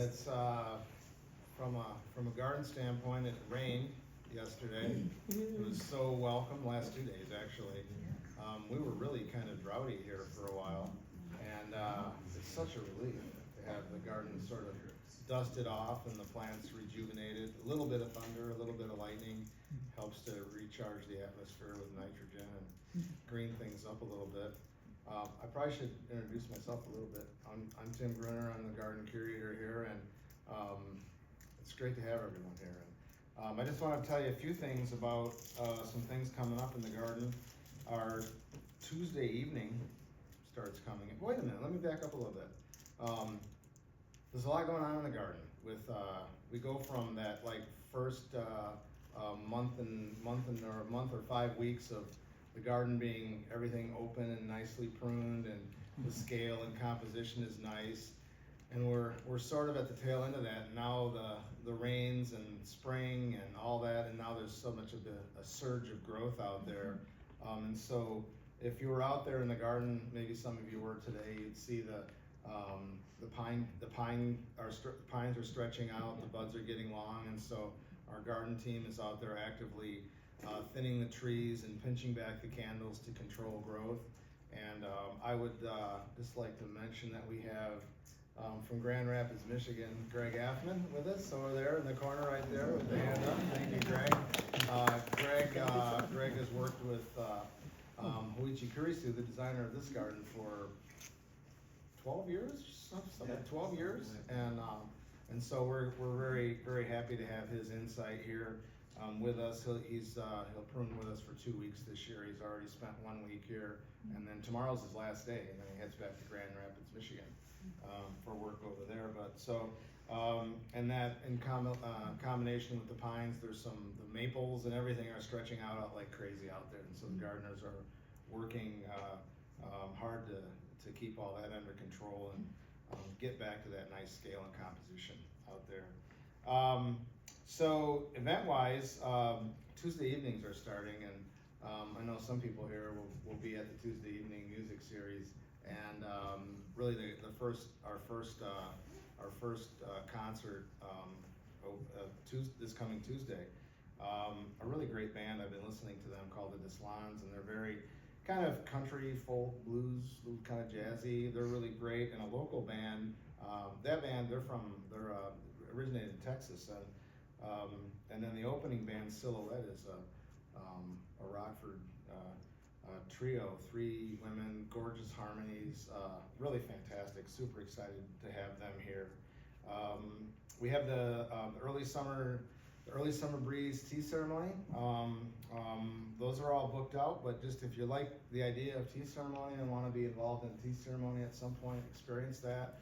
It's from a garden standpoint. It rained yesterday. It was so welcome. Last 2 days actually. We were really kind of droughty here for a while, and it's such a relief to have the garden sort of dusted off and the plants rejuvenated. A little bit of thunder, a little bit of lightning helps to recharge the atmosphere with nitrogen and green things up a little bit. I probably should introduce myself a little bit. I'm Tim Brunner. I'm the garden curator here, and it's great to have everyone here. And I just want to tell you a few things about some things coming up in the garden. Our Tuesday evening starts coming. Wait a minute, let me back up a little bit. There's a lot going on in the garden. With we go from that like first month or 5 weeks of the garden being everything open and nicely pruned, and the scale and composition is nice. And we're sort of at the tail end of that. And now the rains and spring and all that, and now there's so much of a surge of growth out there. And so if you were out there in the garden, maybe some of you were today, you'd see the pines are stretching out, the buds are getting long, and so our garden team is out there actively thinning the trees and pinching back the candles to control growth. And I would just like to mention that we have from Grand Rapids, Michigan, Greg Affman with us over there in the corner right there with the hand up. Thank you, Greg. Greg has worked with Hoichi Kurisu, the designer of this garden, for 12 years, 12 years, and so we're very happy to have his insight here with us. He'll prune with us for 2 weeks this year. He's already spent 1 week here, and then tomorrow's his last day, and then he heads back to Grand Rapids, Michigan, for work over there. But so and that in combination with the pines, there's the maples and everything are stretching out like crazy out there, and so the gardeners are working hard to keep all that under control and get back to that nice scale and composition out there. So event-wise, Tuesday evenings are starting, and I know some people here will be at the Tuesday evening music series, and really our first concert this coming Tuesday. A really great band. I've been listening to them called the Deslans, and they're very kind of country, folk, blues, kind of jazzy. They're really great. And a local band, that band, they're originated in Texas, and then the opening band, Silhouette, is a Rockford trio, 3 women, gorgeous harmonies, really fantastic. Super excited to have them here. We have the early summer breeze tea ceremony. Those are all booked out, but just if you like the idea of tea ceremony and want to be involved in a tea ceremony at some point, experience that.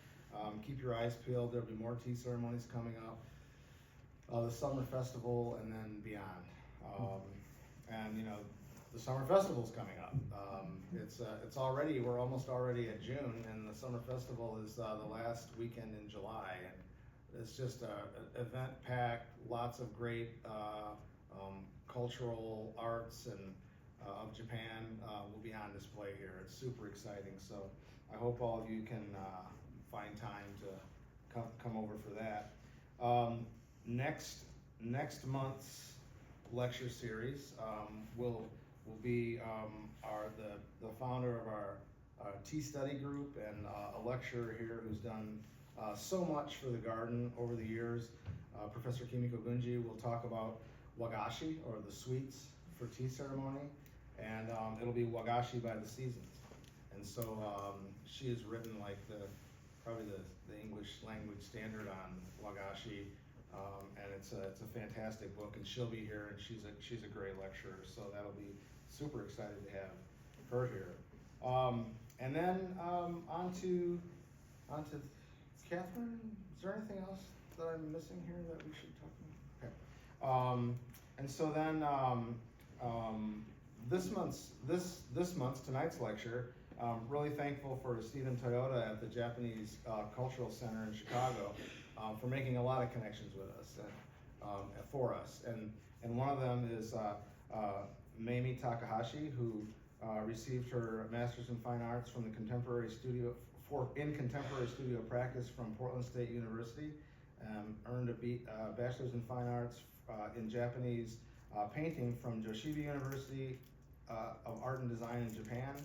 Keep your eyes peeled. There'll be more tea ceremonies coming up. The summer festival, and then beyond. And you know, the summer festival's coming up. We're almost already at June, and the summer festival is the last weekend in July. And it's just an event packed, lots of great cultural arts and of Japan will be on display here. It's super exciting. So I hope all of you can find time to come over for that. Next month's lecture series will be the founder of our tea study group and a lecturer here who's done so much for the garden over the years. Professor Kimiko Gunji will talk about wagashi, or the sweets for tea ceremony, and it'll be wagashi by the seasons. And so she has written like probably the English language standard on wagashi, and it's a fantastic book, and she'll be here, and she's a great lecturer, so that'll be super excited to have her here. And then on to Catherine. Is there anything else that I'm missing here that we should talk about? Okay. And so then this month's tonight's lecture, really thankful for Stephen Toyota at the Japanese Cultural Center in Chicago for making a lot of connections with us and for us. And one of them is Mami Takahashi, who received her Master's in Fine Arts from the Contemporary Studio in contemporary studio practice from Portland State University. Earned a bachelor's in fine arts in Japanese painting from Joshibi University of Art and Design in Japan.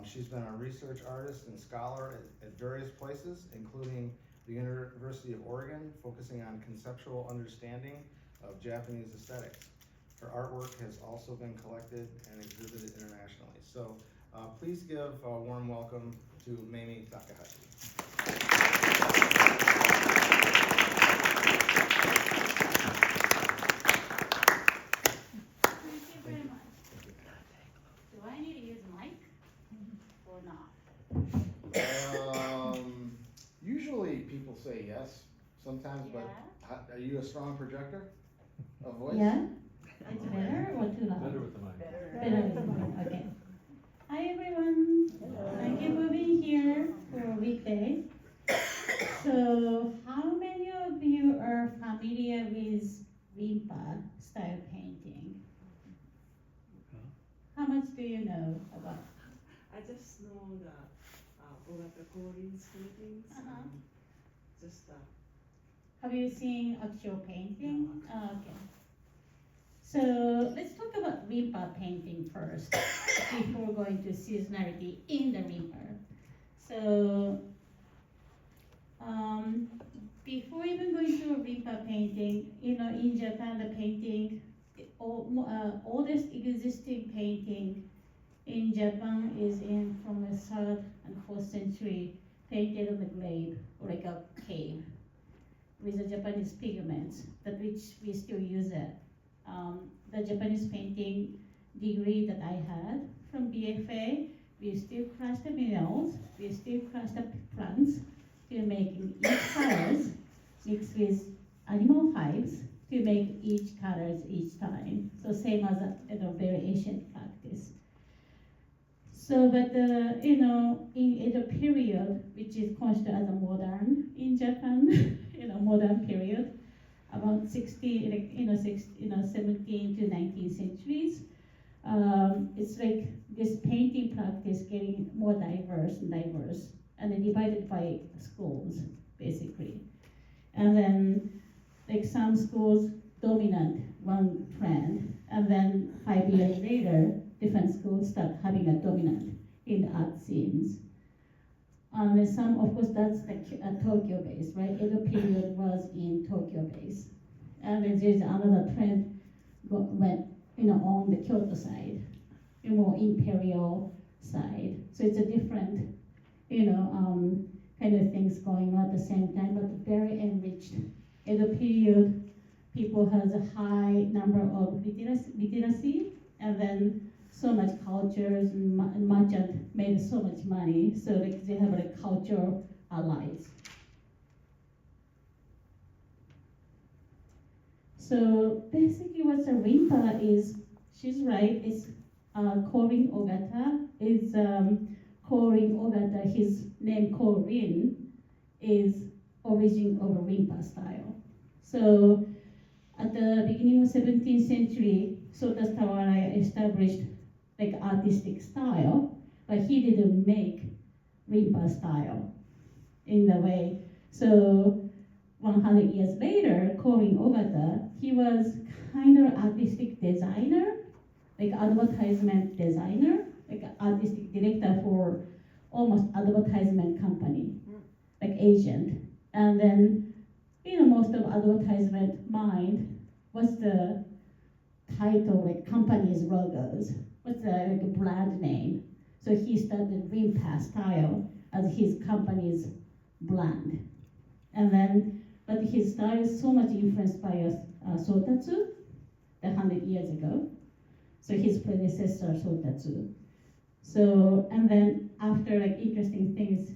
She's been a research artist and scholar at various places, including the University of Oregon, focusing on conceptual understanding of Japanese aesthetics. Her artwork has also been collected and exhibited internationally. So please give a warm welcome to Mami Takahashi. Thank you very much. Do I need to use a mic or not? Usually people say yes, sometimes, but are you a strong projector of voice? Yeah, it's better or too loud? Better with the mic. Better with the mic, okay. Hi everyone, thank you for being here for a weekday. So, how many of you are familiar with Rimpa style painting? How much do you know about? I just know the Ogata Korin's paintings. Just Have you seen actual painting? Oh, okay. So let's talk about Rimpa painting first before going to seasonality in the Rimpa. So before even going to a Rimpa painting, in Japan the painting, oldest existing painting in Japan is from the 3rd and 4th century, painted on the glade or like a cave with the Japanese pigments, that which we still use it. The Japanese painting degree that I had from BFA, we still crush the minerals, we still crush the plants to make each colors mixed with animal hides to make each colors each time. So same as a very ancient practice. So, but in Edo period, which is considered as a modern in Japan, modern period, about 17 to 19th centuries, it's like this painting practice getting more diverse, and then divided by schools, basically. And then, like some schools dominant one trend, and then 5 years later, different schools start having a dominant in the art scenes. And some, of course, that's Tokyo based, right? Edo period was in Tokyo based. And then there's another trend went, on the Kyoto side, more imperial side. So it's a different, kind of things going on at the same time, but very enriched. Edo period, people has a high number of literacy, and then so much cultures and merchant made so much money, so they have cultural allies. So basically what's a Rimpa is, she's right, it's Korin Ogata, is Korin Ogata, his name Korin is origin of a Rimpa style. So at the beginning of 17th century, Sota Tawara established artistic style, but he didn't make Rimpa style in the way. So 100 years later, Korin Ogata, he was kind of artistic designer, advertisement designer, artistic director for almost advertisement company, agent. And then, most of advertisement mind, what's the title, company's logos, what's the brand name. So he started Rimpa style as his company's brand. And then, but his style is so much influenced by Sotatsu, 100 years ago. So his predecessor, Sotatsu. So, and then after interesting things,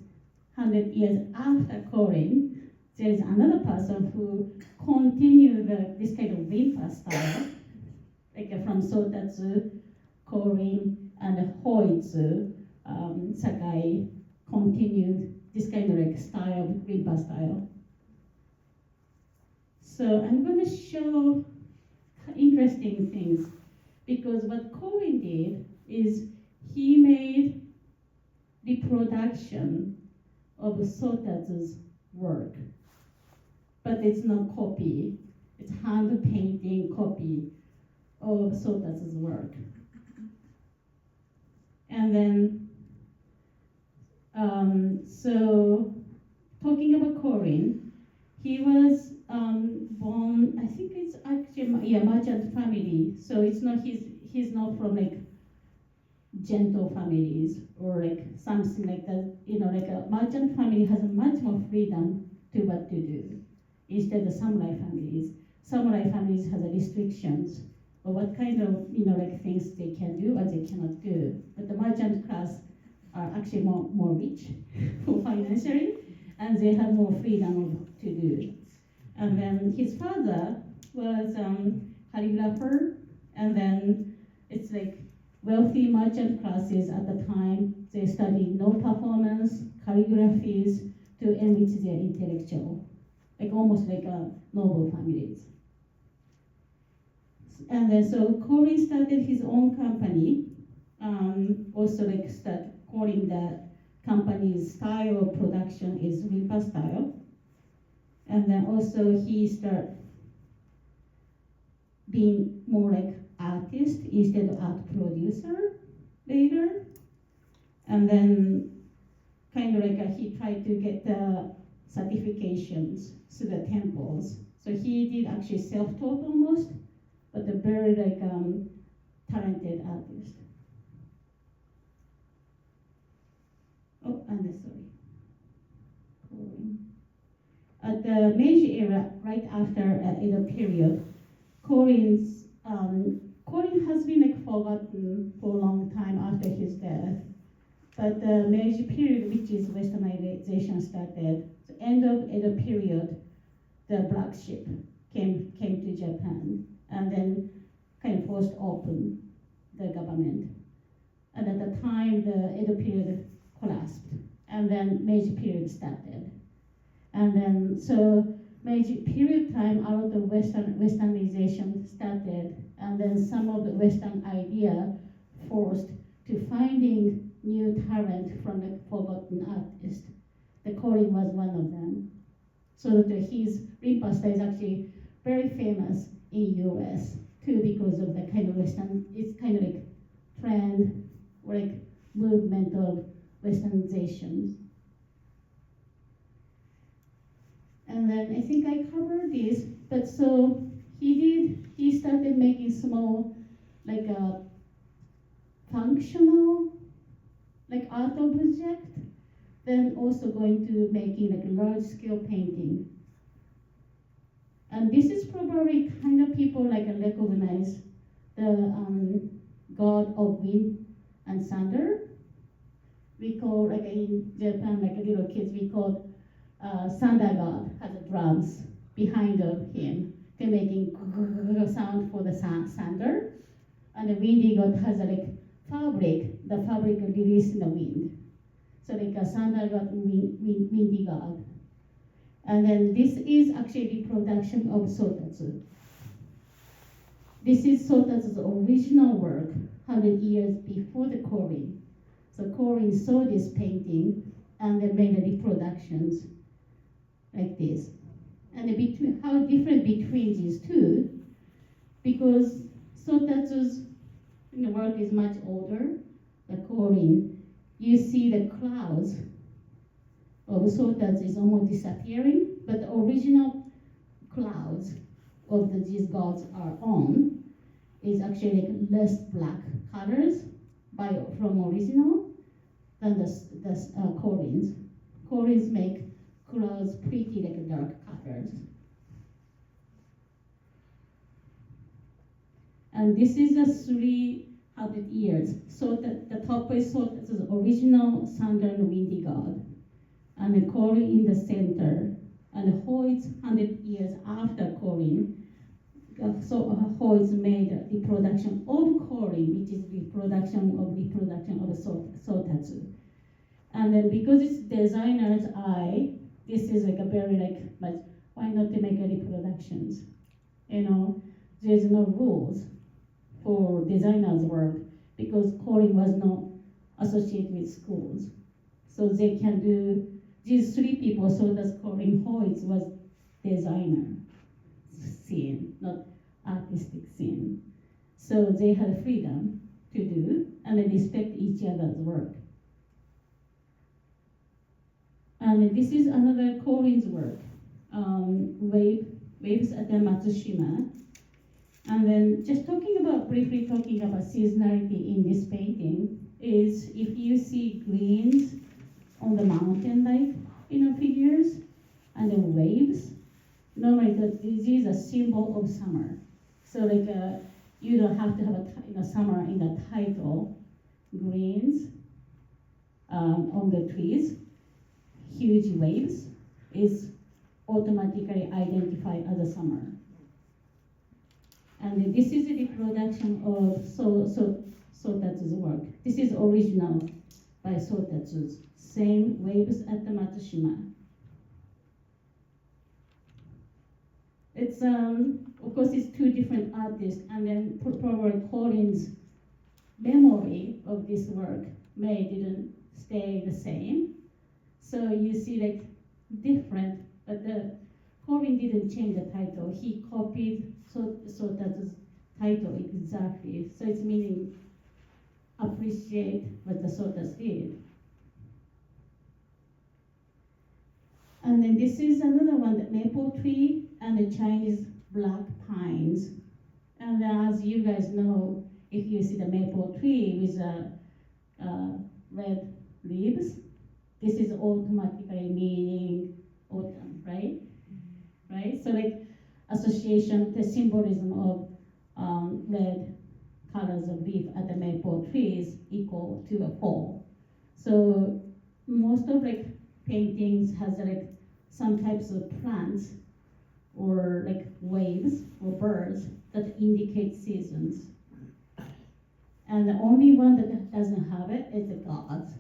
100 years after Korin, there is another person who continued this kind of Rimpa style, from Sotatsu, Korin, and Hoitsu, Sakai continued this kind of style, Rimpa style. So I'm going to show interesting things, because what Korin did is he made reproduction of Sotatsu's work. But it's not copy, it's hand painting copy of Sotatsu's work. And then, so talking about Corin, he was born, I think it's actually, merchant family. So it's not, he's not from like gentle families or like something like that. Like a merchant family has much more freedom to what to do. Instead of samurai families has restrictions of what kind of, like things they can do or they cannot do. But the merchant class are actually more rich financially, and they have more freedom to do. And then his father was calligrapher, and then it's like wealthy merchant classes at the time. They studied no performance, calligraphies to enrich their intellectual, like almost like noble families. And then so Corin started his own company, also like calling the company's style of production is Rimpa style. And then also he started being more like artist instead of art producer later. And then kind of like he tried to get the certifications to the temples. So he did actually self-taught almost, but a very like talented artist. Oh, and sorry. At the Meiji era, right after Edo period, Corin has been like forgotten for a long time after his death. But the Meiji period, which is westernization started, the end of Edo period, the black ship came to Japan and then kind of forced open the government. And at the time, the Edo period collapsed, and then Meiji period started. And then, so Meiji period time, out of the westernization started, and then some of the Western idea forced to finding new talent from the forgotten artists. The Corin was one of them. So that his Rimpa style is actually very famous in US too, because of the kind of Western, it's kind of like trend or like movement of westernization. And then I think I covered this, but so he started making small, like a functional, like art object, then also going to making like a large scale painting. And this is probably kind of people like recognize the god of wind and thunder. We call, like in Japan, like little kids, we call thunder god has drums behind of him. They're making sound for the thunder. And the windy god has like fabric, the fabric released in the wind. So like a thunder god, windy god. And then this is actually reproduction of Sotatsu. This is Sotatsu's original work, 100 years before the Corin. So Corin saw this painting and they made the reproductions like this. And how different between these two, because Sotatsu's work is much older, the Corin, you see the clouds of Sotatsu is almost disappearing, but the original clouds of these gods are on is actually like less black colors from original than the Corins. Corins make clouds pretty like dark colors. And this is the 300 years. So the top is Sotatsu's original thunder and windy god, and the Corin in the center, and the Hoyt's 100 years after Corin. So Hoyt's made the production of Corin, which is reproduction of Sotatsu. And then because it's designer's eye, this is like a very like, why not to make a reproductions? There's no rules for designer's work because Corin was not associated with schools. So they can do these three people, so that's Corinne Hoyt was designer scene, not artistic scene. So they had freedom to do and they respect each other's work. And this is another Corinne's work, waves at the Matsushima. And then just briefly talking about seasonality in this painting is if you see greens on the mountain-like, figures and the waves, normally this is a symbol of summer. So you don't have to have summer in the title. Greens on the trees, huge waves is automatically identified as a summer. And this is a reproduction of Sotatsu's work. This is original by Sotatsu's. Same waves at the Matsushima. It's of course it's two different artists, and then probably Corinne's memory of this work didn't stay the same. So you see different, but Corinne didn't change the title. He copied Sotatsu's title exactly. So it's meaning appreciate what the Sotatsu did. And then this is another one, the maple tree and the Chinese black pines. And as you guys know, if you see the maple tree with red leaves, this is automatically meaning autumn, right? Right? So association, the symbolism of red colors of leaf at the maple trees equal to a fall. So most of paintings has some types of plants or waves or birds that indicate seasons. And the only one that doesn't have it is the gods,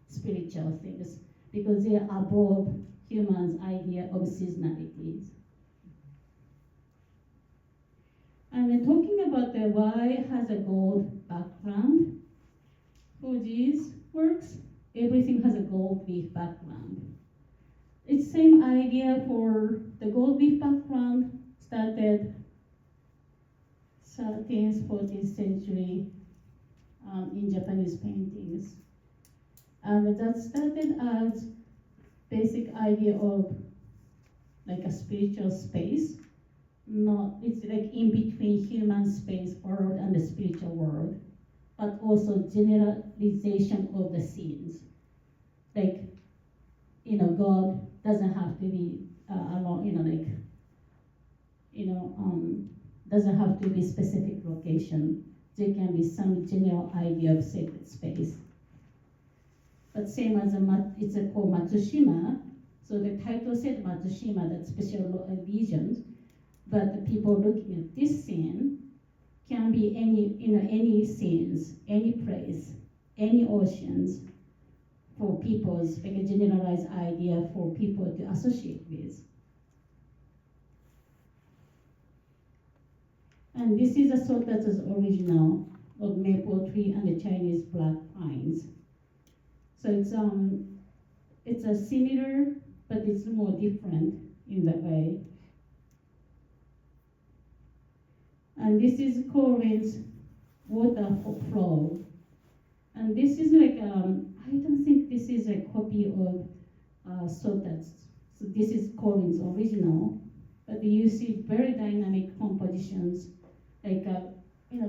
spiritual things, because they are above humans' idea of seasonalities. And then talking about the why has a gold background for these works, everything has a gold leaf background. It's same idea for the gold leaf background started 13th, 14th century in Japanese paintings. And that started as basic idea of a spiritual space. It's in between human space world and the spiritual world, but also generalization of the scenes. God doesn't have to be alone, doesn't have to be specific location. There can be some general idea of sacred space. But same as it's called Matsushima, so the title said Matsushima, that special regions, but the people looking at this scene can be any scenes, any place, any oceans, for people's a generalized idea for people to associate with. And this is a Sotatsu's original of maple tree and the Chinese black pines. So it's a similar, but it's more different in that way. And this is Corinne's water flow. And this is I don't think this is a copy of Sotatsu. So this is Corinne's original, but you see very dynamic compositions.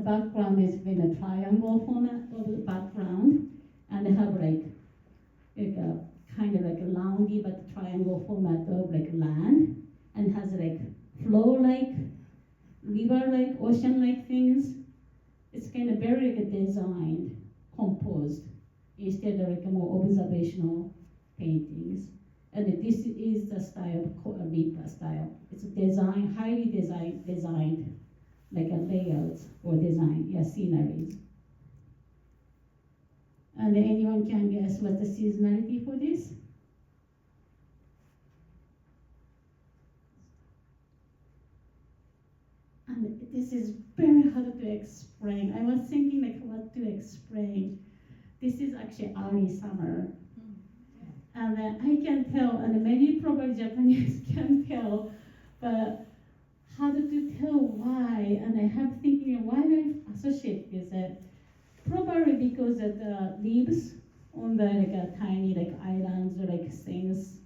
Background is in a triangle format of the background, and they have a kind of a roundy but triangle format of land, and has flow river ocean things. It's kind of very designed, composed, instead of more observational paintings. And this is the style of Rimpa style. It's highly designed layouts or design, sceneries. And anyone can guess what's the seasonality for this? And this is very hard to explain. I was thinking what to explain. This is actually early summer. And I can tell, and many probably Japanese can tell, but how to tell why? And I have thinking, why do I associate this? Probably because of the leaves on the tiny islands or things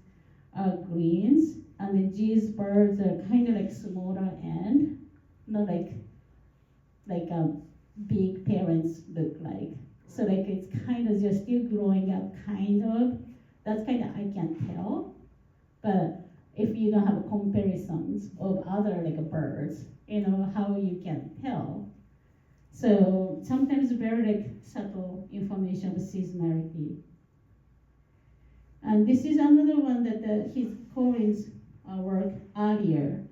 are greens, and these birds are kind of smaller and not like big parents look like. So it's kind of just still growing up kind of. That's kind of I can tell. But if you don't have comparisons of other birds, how you can tell. So sometimes very subtle information of seasonality. And this is another one that his Corin's work earlier,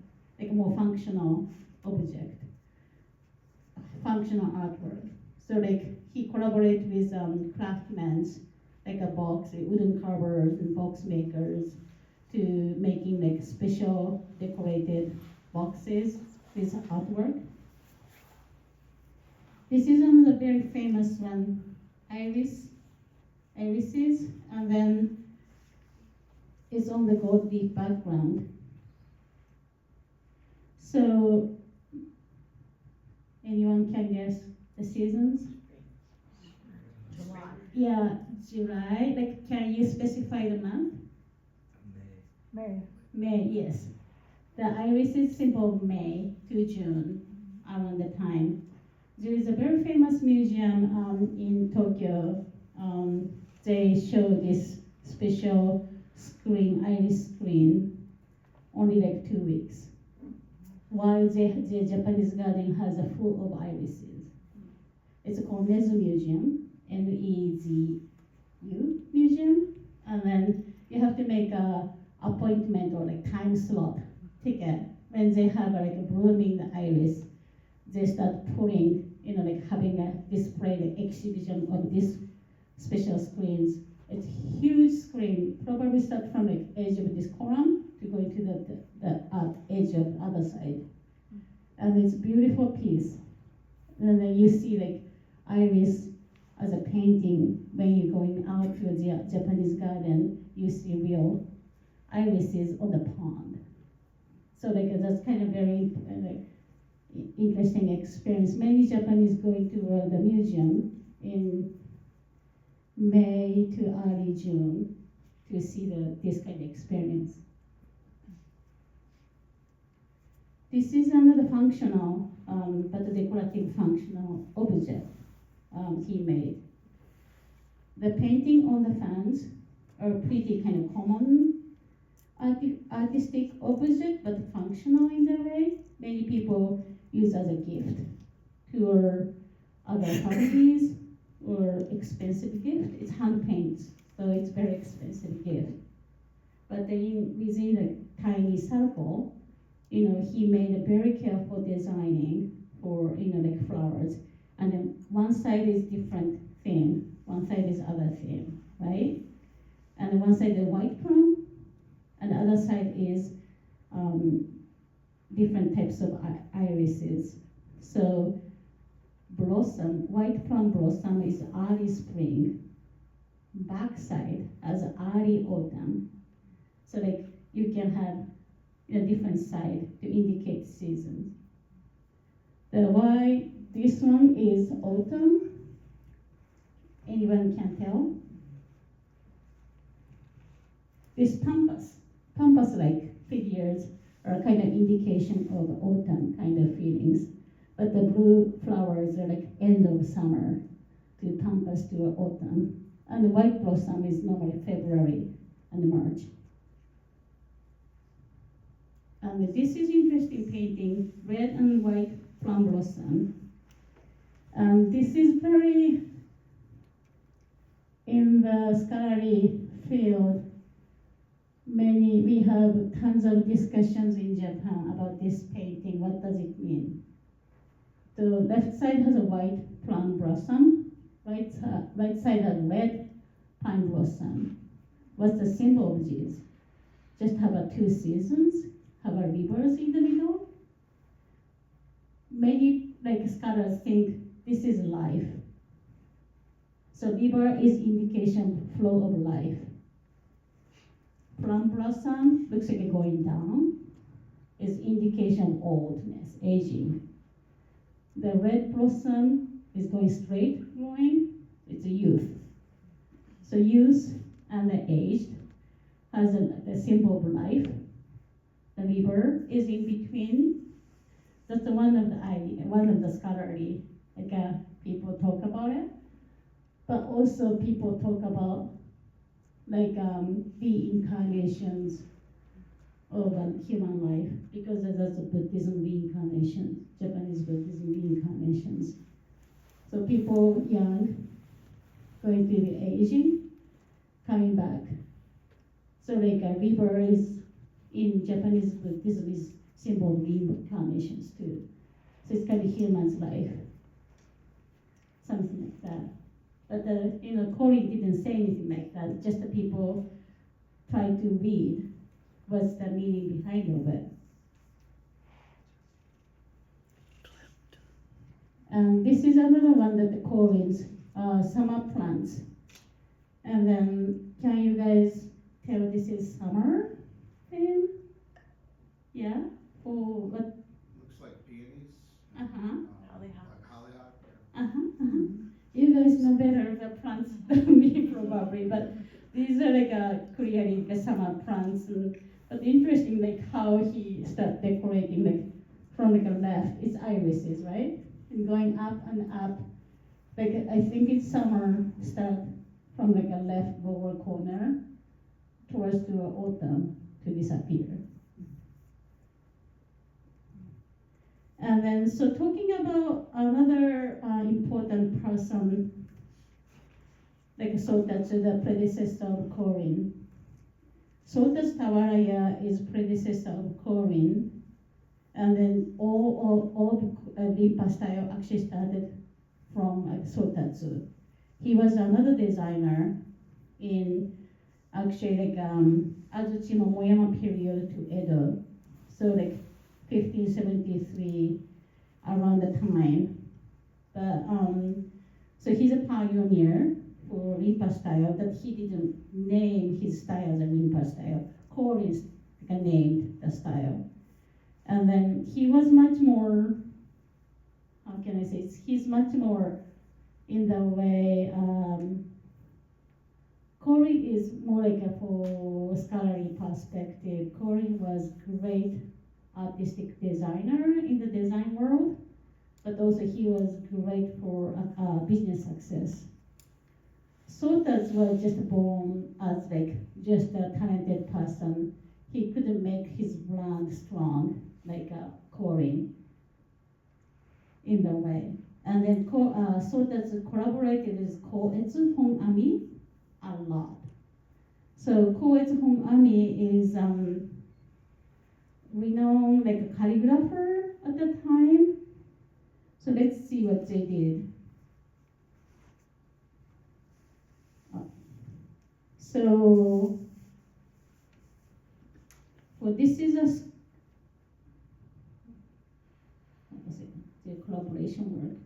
more functional object, functional artwork. So he collaborated with craftsmen, a box, wooden carvers and box makers, to making special decorated boxes with artwork. This is another very famous one, irises, and then it's on the gold leaf background. So, anyone can guess the seasons? July. Yeah, July. Can you specify the month? May. May, yes. The iris is symbol of May to June, around the time. There is a very famous museum in Tokyo. They show this special screen, iris screen, only 2 weeks. While the Japanese garden has a full of irises. It's called Nezu Museum, Nezu Museum. And then you have to make a appointment or time slot ticket. When they have a blooming iris, they start pulling, having a display, exhibition of this special screens. It's huge screen, probably start from the edge of this column to go into the edge of the other side. And it's a beautiful piece. And then you see iris as a painting. When you're going out to the Japanese garden, you see real irises on the pond. So that's kind of very interesting experience. Many Japanese going to the museum in May to early June to see this kind of experience. This is another functional, but decorative functional object he made. The painting on the fans are pretty kind of common artistic object, but functional in the way. Many people use as a gift to other parties or expensive gift. It's hand paints, so it's very expensive gift. But then within a tiny circle, he made a very careful designing for flowers, and then one side is different theme, one side is other theme, right? And one side is white plum, and the other side is different types of irises. So blossom, white plum blossom is early spring, backside as early autumn. So you can have a different side to indicate seasons. Why this one is autumn, anyone can tell? This pampas figures are kind of indication of autumn kind of feelings, but the blue flowers are end of summer to pampas to autumn, and the white blossom is normally February and March. And this is interesting painting, red and white plum blossom. And this is very in the scholarly field. We have tons of discussions in Japan about this painting. What does it mean? The left side has a white plum blossom, right side has red pine blossom. What's the symbol of this? Just have two seasons, have a rivers in the middle. Many scholars think this is life. So river is indication flow of life. plum blossom looks like it's going down. It's indication of oldness, aging. The red blossom is going straight growing. It's a youth. So youth and the aged has a symbol of life. The river is in between. That's one of the scholarly people talk about it. But also people talk about the incarnations of human life, because that's a Buddhism reincarnation, Japanese Buddhism reincarnations. So people young, going through the aging, coming back. So a river is, in Japanese Buddhism, is symbol of reincarnations too. So it's kind of human's life, something like that. But Corey didn't say anything like that, just the people try to read what's the meaning behind of it. And this is another one that the Corey's summer plants. And then, can you guys tell this is summer thing? Yeah? For what? Looks like peonies. Uh-huh. Hollyhock. Like hollyhock. Uh-huh. You guys know better the plants than me probably, but these are clearly summer plants. But interesting how he started decorating from the left, it's irises, right? And going up and up. I think it's summer start from the left lower corner towards the autumn to disappear. And then, so talking about another important person, Sotatsu, the predecessor of Korin. Sotatsu Tawaraya is predecessor of Korin, and then all the Rimpa style actually started from Sotatsu. He was another designer in actually Azuchi Momoyama period to Edo, so 1573 around the time. But so he's a pioneer for Rimpa style, but he didn't name his style as a Rimpa style. Korin named the style. And then he was much more, how can I say, he's much more in the way, Korin is more for scholarly perspective. Korin was great artistic designer in the design world, but also he was great for business success. Sotatsu was just born as just a talented person. He couldn't make his brand strong like Korin in the way. And then Sotatsu collaborated with Koetsu Honami a lot. So Koetsu Honami is renowned calligrapher at the time. So let's see what they did. So this is the collaboration work.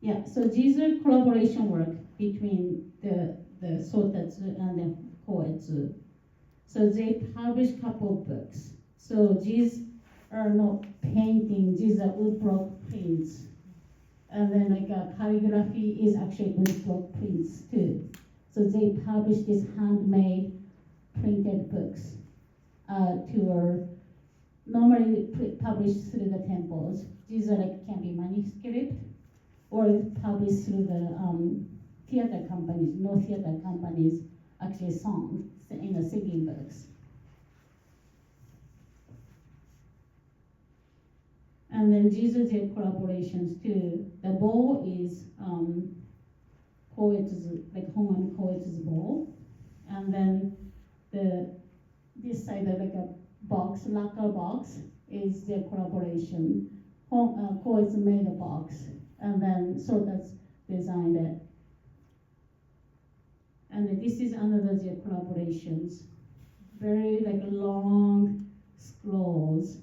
Yeah, so these are collaboration work between the Sotatsu and the Koetsu. So they published a couple of books. So these are not paintings, these are woodblock prints. And then calligraphy is actually woodblock prints too. So they published these handmade printed books to normally published through the temples. These are can be manuscript or published through the theater companies. No theater companies actually song in the singing books. And then these are their collaborations too. The bowl is Koetsu's, Hongan Koetsu's bowl. And then this side of a box, lacquer box, is their collaboration. Koetsu made a box, and then Sotatsu designed it. And this is another their collaborations. Very long scrolls.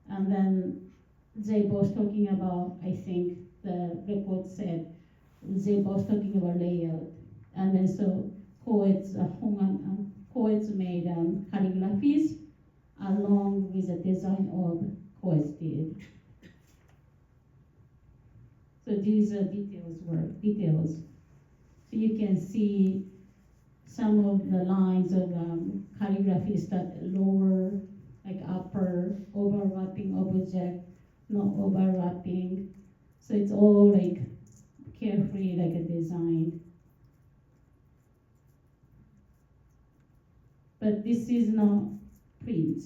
And then they both talking about, I think the record said, they both talking about layout. And then so Koetsu poets made calligraphies along with the design of poets did. So these are details. So you can see some of the lines of calligraphies that lower, like upper, overlapping object, not overlapping. So it's all like carefully like a design. But this is not print.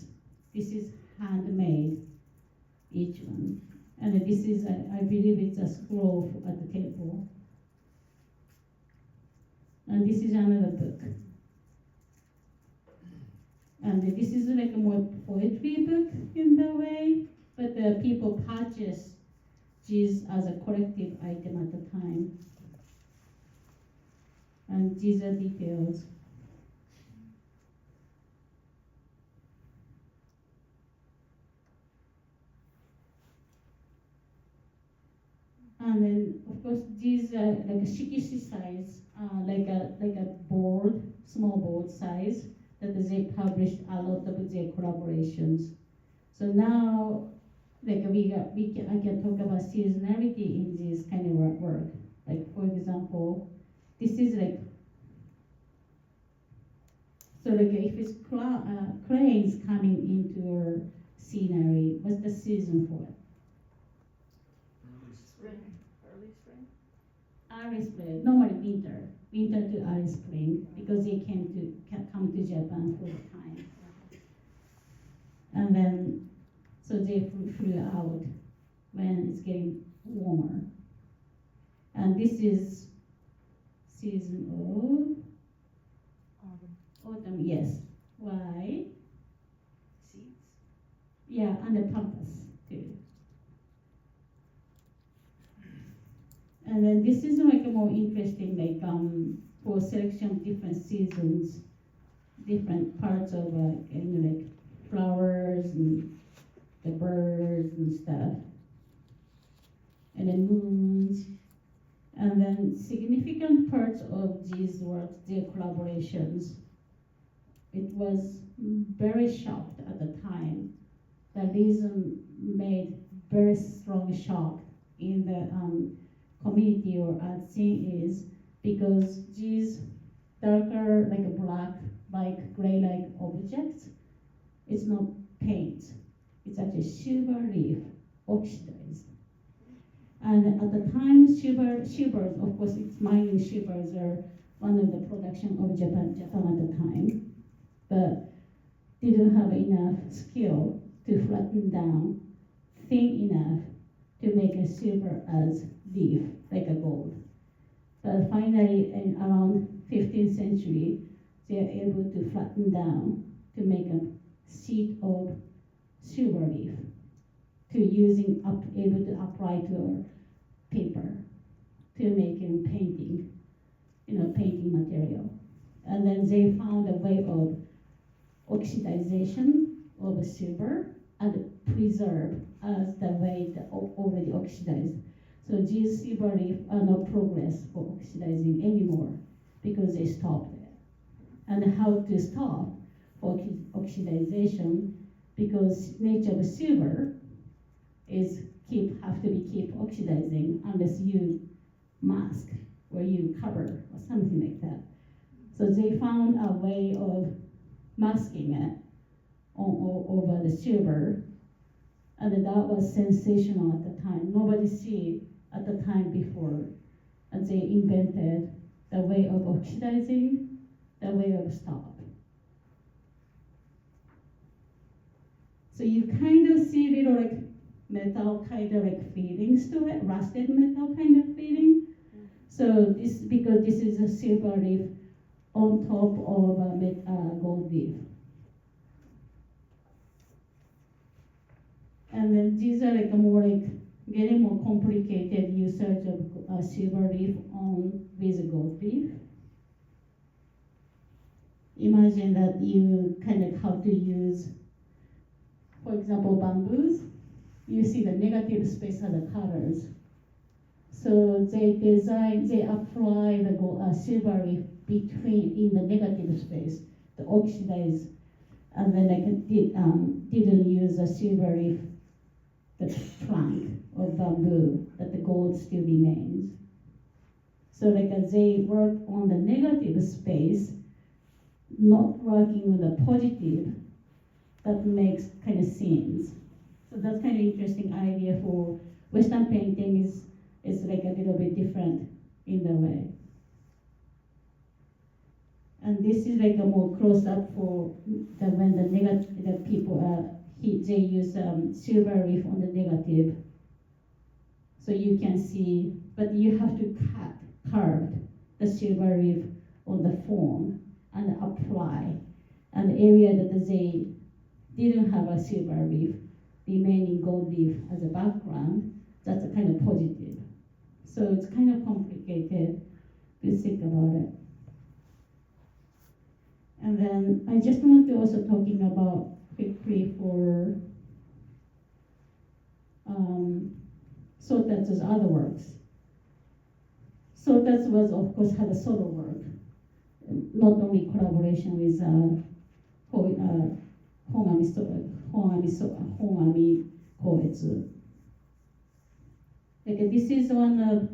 This is handmade, each one. And this is, I believe it's a scroll at the table. And this is another book. And this is like a more poetry book in the way, but the people purchase these as a collective item at the time. And these are details. And then, of course, these are like a shikishi size, like a board, small board size, that they published a lot of their collaborations. So now, like I can talk about seasonality in this kind of work. Like for example, this is like, so like if it's cranes coming into your scenery, what's the season for it? Early spring, normally winter to early spring, because they can come to Japan for the time. And then, so they flew out when it's getting warmer. And this is season of autumn, yes. Why? Seeds. Yeah, and the pampas too. And then this is like a more interesting, like for selection of different seasons, different parts of like flowers and the birds and stuff, and then moons, and then significant parts of these works, their collaborations. It was very shocked at the time. The reason made very strong shock in the community or art scene is because these darker, like a black, like gray-like objects, it's not paint. It's actually sugar leaf, oxidized. And at the time, shivers, of course, it's mining shivers are one of the production of Japan at the time, but didn't have enough skill to flatten down, thin enough to make a silver as leaf, like a gold. But finally, in around 15th century, they are able to flatten down to make a sheet of silver leaf, to able to apply to paper, to make painting, painting material. And then they found a way of oxidization of silver and preserve as the way that already oxidized. So these silver leaf are not progress for oxidizing anymore because they stopped there. And how to stop oxidization, because nature of silver is have to keep oxidizing unless you mask or you cover or something like that. So they found a way of masking it over the silver, and that was sensational at the time. Nobody see at the time before, and they invented the way of oxidizing, the way of stop. So you kind of see little like metal kind of like feelings to it, rusted metal kind of feeling. So because this is a silver leaf on top of a gold leaf. And then these are like more like getting more complicated usage of silver leaf with a gold leaf. Imagine that you kind of have to use, for example, bamboos. You see the negative space of the colors. So they apply the silver leaf in the negative space. the oxidized, and then didn't use a silver leaf, the trunk of bamboo, that the gold still remains. So they work on the negative space, not working on the positive, that makes kind of scenes. So that's kind of interesting idea for Western painting is like a little bit different in the way. And this is like a more close up for when the people they use silver leaf on the negative. So you can see, but you have to carve the silver leaf on the form and apply. And the area that they didn't have a silver leaf, remaining gold leaf as a background, that's a kind of positive. So it's kind of complicated to think about it. And then I just want to also talking about quickly for Sotatsu's other works. Sotatsu was, of course, had a solo work, not only collaboration with Hongami Koetsu. Like, this is one of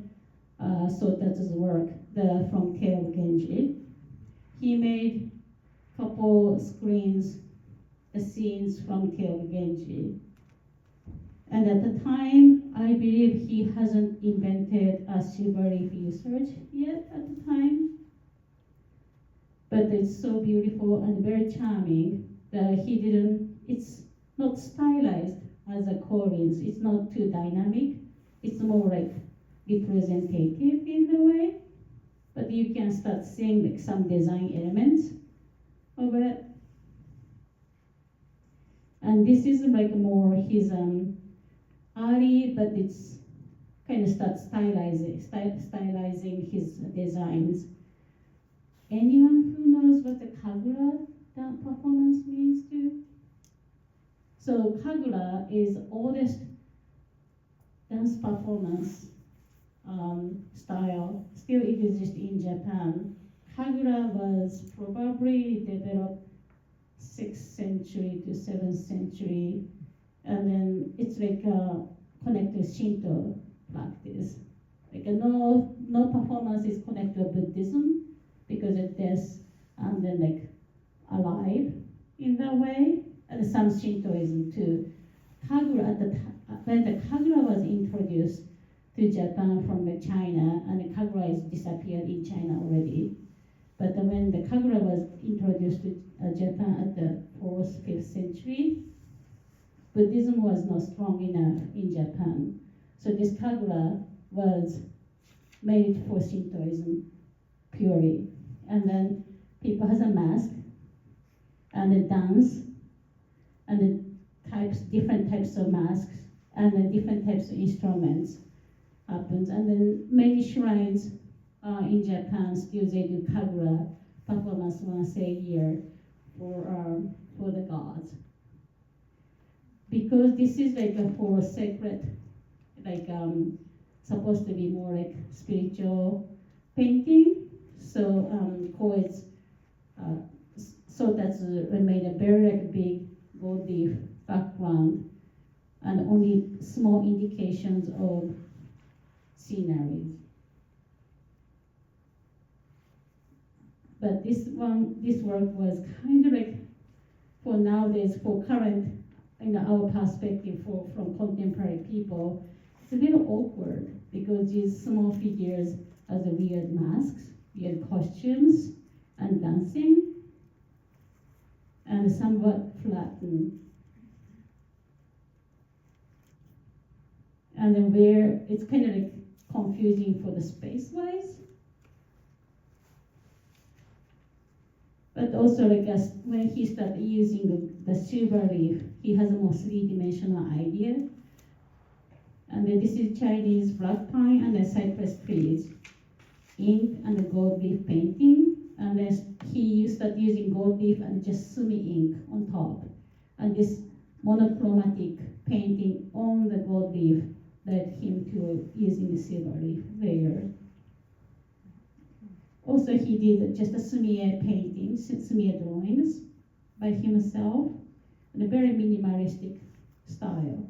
Sotatsu's work from Tale of Genji. He made couple screens, the scenes from Tale of Genji. And at the time, I believe he hasn't invented a silver leaf usage yet at the time. But it's so beautiful and very charming that it's not stylized as a Koreans. It's not too dynamic. It's more like representative in a way. But you can start seeing like some design elements of it. And this is like more his early, but it's kind of start stylizing his designs. Anyone who knows what the Kagura performance means too? So Kagura is oldest dance performance style, still exists in Japan. Kagura was probably developed 6th century to 7th century, and then it's like connected to Shinto practice. Like no performance is connected to Buddhism because it is and then like alive in that way, and some Shintoism too. Kagura when the Kagura was introduced to Japan from China, and the Kagura is disappeared in China already. But when the Kagura was introduced to Japan at the 4th, 5th century, Buddhism was not strong enough in Japan. So this Kagura was made for Shintoism purely. And then people has a mask, and a dance, and the different types of masks, and then different types of instruments happens. And then many shrines in Japan still they do Kagura performance once a year for the gods. Because this is like for sacred, like supposed to be more like spiritual painting. So so that's made a very like big gold leaf background and only small indications of sceneries. But this work was kind of like for nowadays, for current, our perspective from contemporary people, it's a little awkward because these small figures have the weird masks, weird costumes, and dancing, and somewhat flattened. And then where it's kind of like confusing for the space-wise. But also like when he started using the silver leaf, he has a more three-dimensional idea. And then this is Chinese black pine and the cypress trees, ink and the gold leaf painting. And then he started using gold leaf and just sumi ink on top. And this monochromatic painting on the gold leaf led him to using the silver leaf layer. Also, he did just a smear paintings, smear drawings by himself in a very minimalistic style.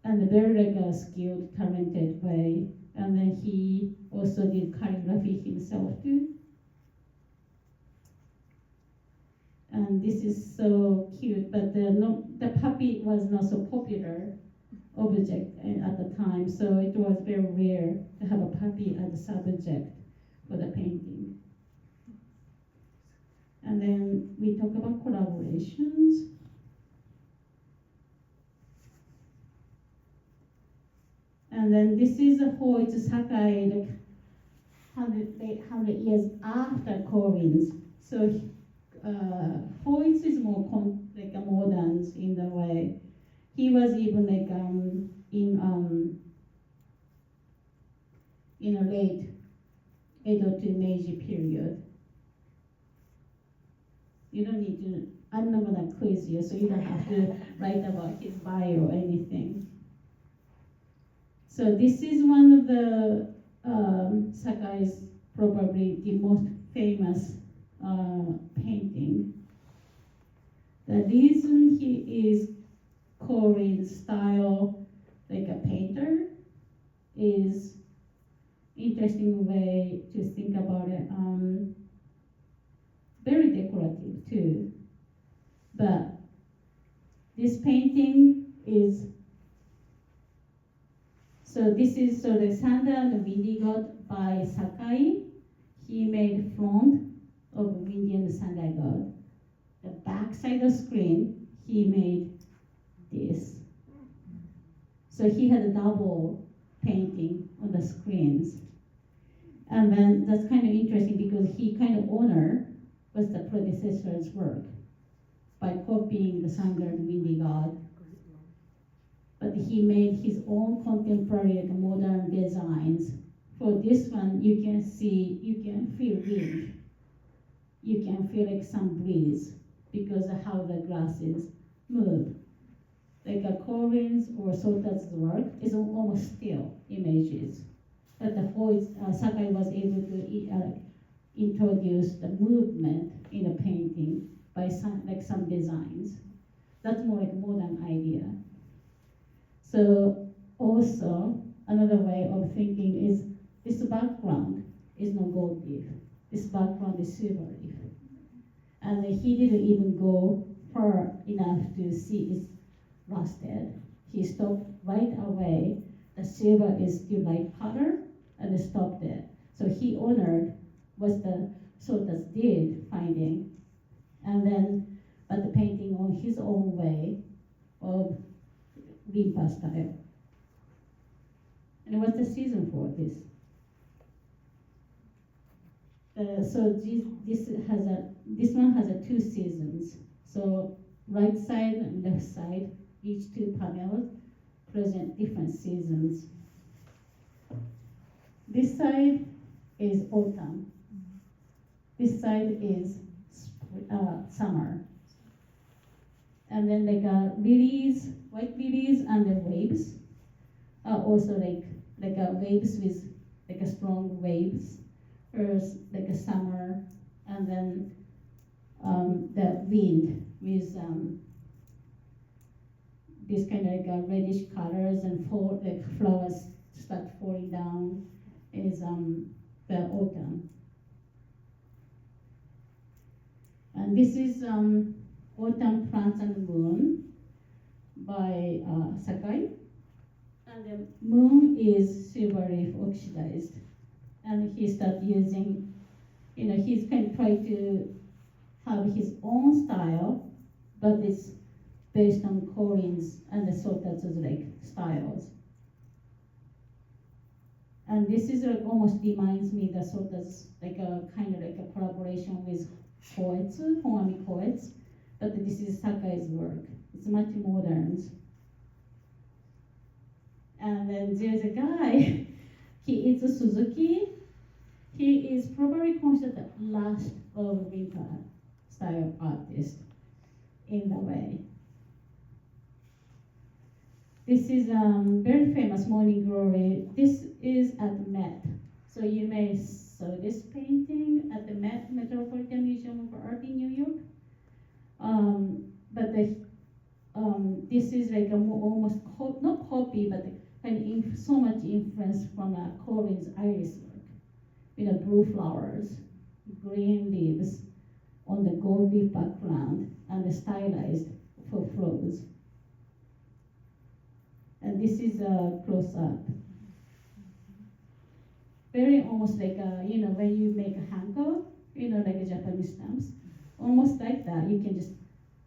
And a very like a skilled, talented way. And then he also did calligraphy himself too. And this is so cute, but the puppy was not so popular object at the time, so it was very rare to have a puppy as a subject for the painting. And then we talk about collaborations. And then this is a whole, it's Sakai, like 100 years after Collins. So Hoyt is more like a modern in the way. He was even like in a late Edo to Meiji period. You don't need to, I'm not gonna quiz you, so you don't have to write about his bio or anything. So this is one of the Sakai's probably the most famous painting. The reason he is Korean style like a painter is interesting way to think about it. Very decorative too. But this painting is, so this is so the Thunder and the Windy God by Sakai. He made front of Windy and the Thunder God. The back side of the screen, he made this. So he had a double painting on the screens. And then that's kind of interesting because he kind of honored was the predecessor's work by copying the Thunder and Windy God. But he made his own contemporary like, modern designs. For this one, you can see, you can feel wind. You can feel like some breeze because of how the grasses move. Like a Corin's or Sota's work is almost still images. But the whole Sakai was able to introduce the movement in a painting by some designs. That's more like a modern idea. So also another way of thinking is this background is not gold leaf. This background is silver leaf. And he didn't even go far enough to see it's rusted. He stopped right away. The silver is still light color and stopped it. So he honored what the Sotas did finding. And then, but the painting on his own way of Rimpa style. And what's the season for this? So this one has 2 seasons. So right side and left side, each 2 panels present different seasons. This side is autumn. This side is summer. And then like lilies, white lilies and the waves are also like waves with like a strong waves, or like a summer, and then the wind with this kind of like reddish colors and like flowers start falling down is the autumn. And this is Autumn Plants and Moon by Sakai. And the moon is silver leaf oxidized. And he started using, he's kind of trying to have his own style, but it's based on Corin's and the Sota's like styles. And this is like almost reminds me the Sota's like a kind of like a collaboration with poets, Hongami poets, but this is Sakai's work. It's much modern. And then there's a guy, he is a Suzuki. He is probably considered the last of Rimpa style artist in the way. This is very famous Morning Glory. This is at Met So you may saw this painting at the Metropolitan Museum of Art in New York. But this is like a almost not copy, but kind of so much influence from Corin's iris work. Blue flowers, green leaves on the gold leaf background, and stylized for flows. And this is a close-up. Very almost like when you make a hanko, like a Japanese stamps, almost like that. You can just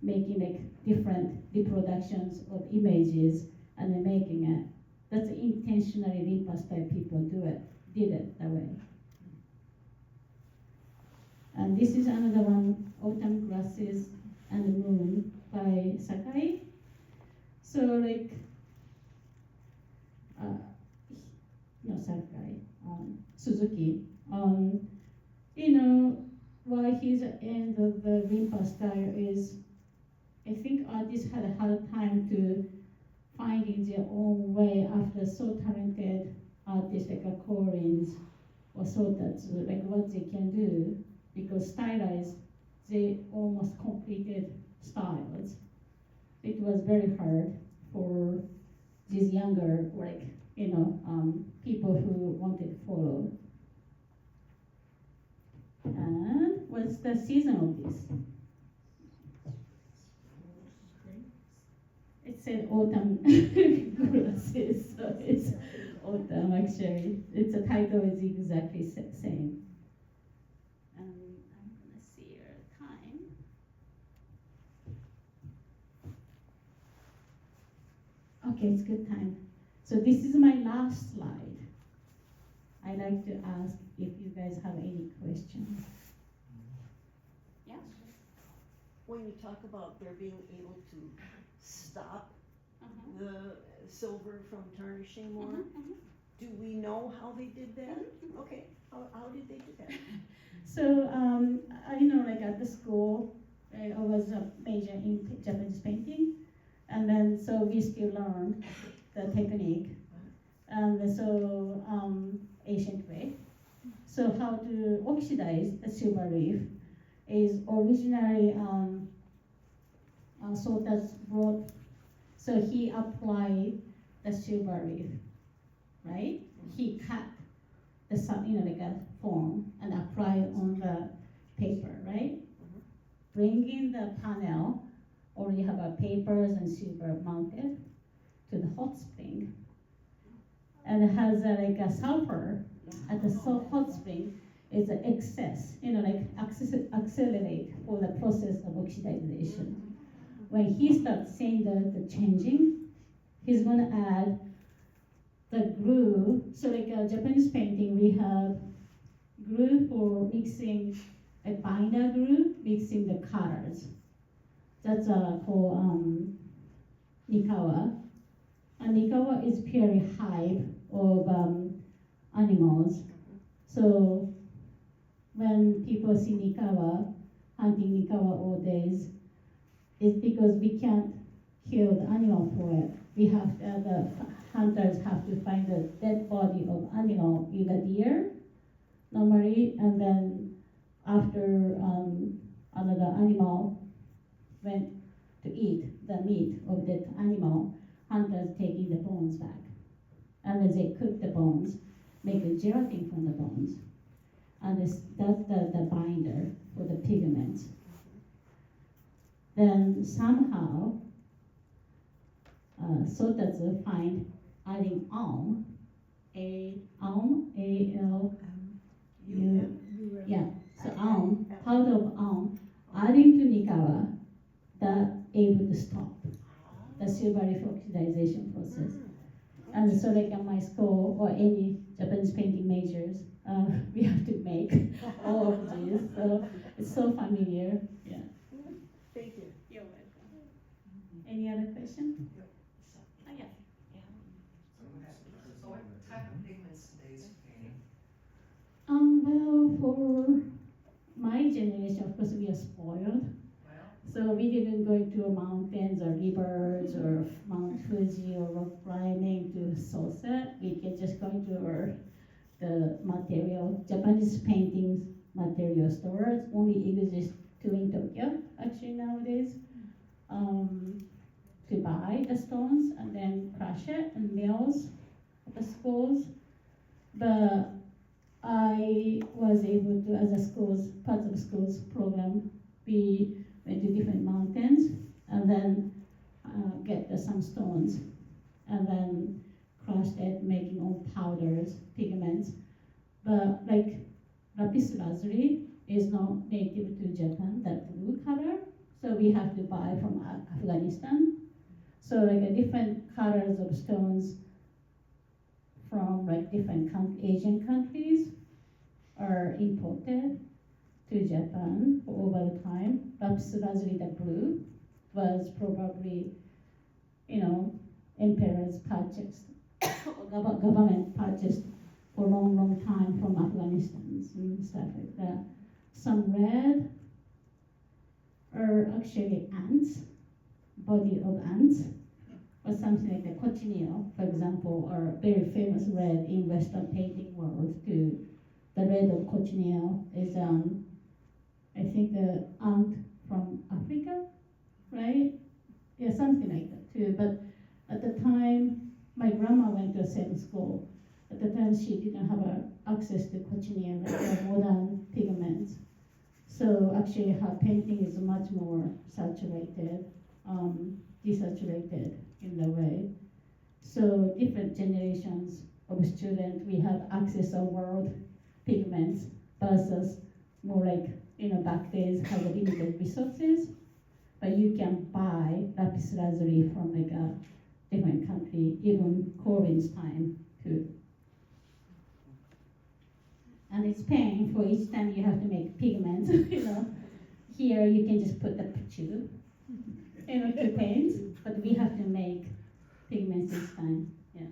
making like different reproductions of images and then making it. That's intentionally Rimpa style people did it that way. And this is another one, Autumn Grasses and the Moon by Sakai. So like, no Sakai, Suzuki. Why he's at the end of the Rimpa style is, I think artists had a hard time to finding their own way after so talented artists like Corins or Sotats, like what they can do, because stylized, they almost completed styles. It was very hard for these younger, people who wanted to follow. And what's the season of this? It said autumn grasses, so it's autumn actually. It's a title is exactly same. I'm gonna see your time. Okay, it's good time. So this is my last slide. I'd like to ask if you guys have any questions. Yeah. When you talk about their being able to stop the silver from tarnishing more, do we know how they did that? Okay, how did they do that? So like at the school, I was a major in Japanese painting, and then so we still learn the technique, and so ancient way. So how to oxidize the silver leaf is originally Sota's brought. So he applied the silver leaf, right? He cut the like a form and applied on the paper, right? Bringing the panel, already have papers and silver mounted to the hot spring, and it has like a sulfur at the hot spring is an excess, accelerate for the process of oxidization. When he starts seeing the changing, he's gonna add the glue. So like a Japanese painting, we have glue for mixing a binder glue, mixing the colors. That's called Nikawa. And Nikawa is purely hive of animals. So when people see Nikawa, hunting Nikawa all days, it's because we can't kill the animal for it. We have the hunters have to find the dead body of animal, either deer, normally, and then after another animal went to eat the meat of that animal, hunters taking the bones back. And then they cook the bones, make a gelatin from the bones. And that's the binder for the pigments. Then somehow, Sotatsu find adding alum, A-L-U, yeah, so alum, powder of alum, adding to Nikawa, that able to stop the silver leaf oxidization process. And so like at my school or any Japanese painting majors, we have to make all of these, so it's so familiar, yeah. Thank you. You're welcome. Any other question? Oh, yeah. So what type of pigments do they use for painting? Well, for my generation, of course, we are spoiled. So we didn't go to mountains or rivers or Mount Fuji or rock climbing to Sosa. We can just go to the material. Japanese paintings material stores only exist two in Tokyo actually nowadays. To buy the stones and then crush it in mills at the schools. But I was able to, as a schools, part of the schools program, we went to different mountains and then get some stones and then crushed it, making all powders, pigments. But like lapis lazuli is not native to Japan, that blue color. So we have to buy from Afghanistan. So like different colors of stones from like different Asian countries are imported to Japan for over the time. Lapis lazuli, the blue, was probably, emperors purchased or government purchased for a long, long time from Afghanistan and stuff like that. Some red are actually ants, body of ants, or something like the cochineal, for example, are very famous red in Western painting world too. The red of cochineal is, I think the ant from Africa, right? Yeah, something like that too. But at the time, my grandma went to the same school. At the time, she didn't have access to cochineal, like the modern pigments. So actually, her painting is much more saturated, desaturated in the way. So different generations of students, we have access to world pigments versus more like, back days have limited resources, but you can buy lapis lazuli from like a different country, even Corbin's time too. And it's paying for each time you have to make pigments, Here you can just put the tube, to paint, but we have to make pigments each time, yeah.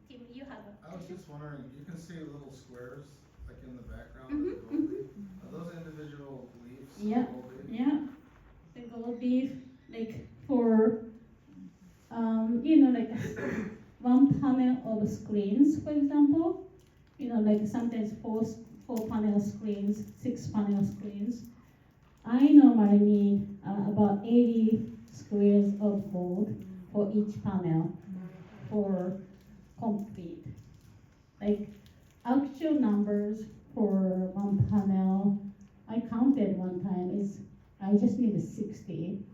Tim, you have a I was just wondering, you can see little squares, like in the background Mhm, of the gold leaf. Are those individual leaves? Yeah. Gold leaf? Yeah, the gold leaf, like for, like one panel of screens, for example, like sometimes four panel screens, 6 panel screens. I normally need about 80 squares of gold for each panel for complete. Like actual numbers for one panel, I counted one time, I just need 60.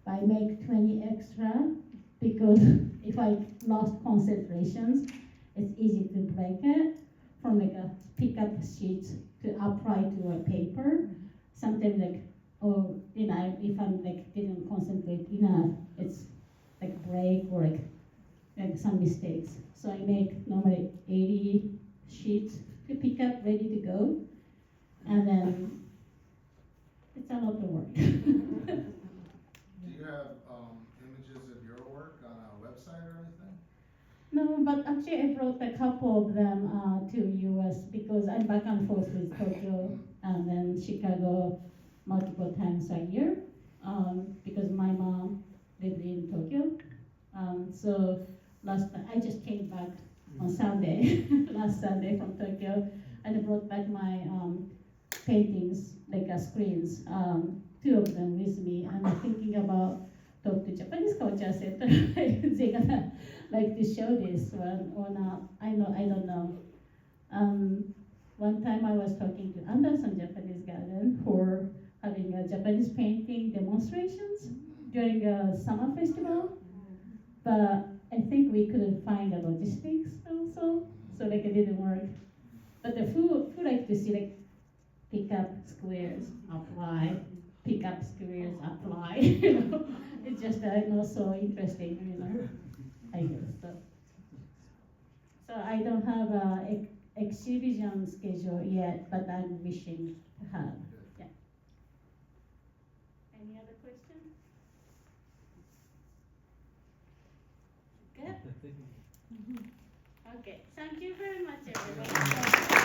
But I make 20 extra because if I lost concentrations, it's easy to break it from like a pick up sheets to apply to a paper. Sometimes like, if I'm like didn't concentrate enough, it's like break or like some mistakes. So I make normally 80 sheets to pick up, ready to go, and then it's a lot of work. Do you have images of your work on a website or anything? No, but actually I brought a couple of them to US because I'm back and forth with Tokyo and then Chicago multiple times a year because my mom lived in Tokyo. So I just came back on Sunday, last Sunday from Tokyo, and I brought back my paintings, like screens, 2 of them with me. And I'm thinking about talk to Japanese culture center. They're gonna like to show this one or not. I don't know. One time I was talking to Anderson Japanese Garden for having a Japanese painting demonstrations during a summer festival, but I think we couldn't find the logistics also, so like it didn't work. But the who like to see like pick up squares, apply, pick up squares, apply. It's just so interesting, I guess. So I don't have a exhibition schedule yet, but I'm wishing to have. Yeah. Any other questions? Good. Okay. Thank you very much, everybody.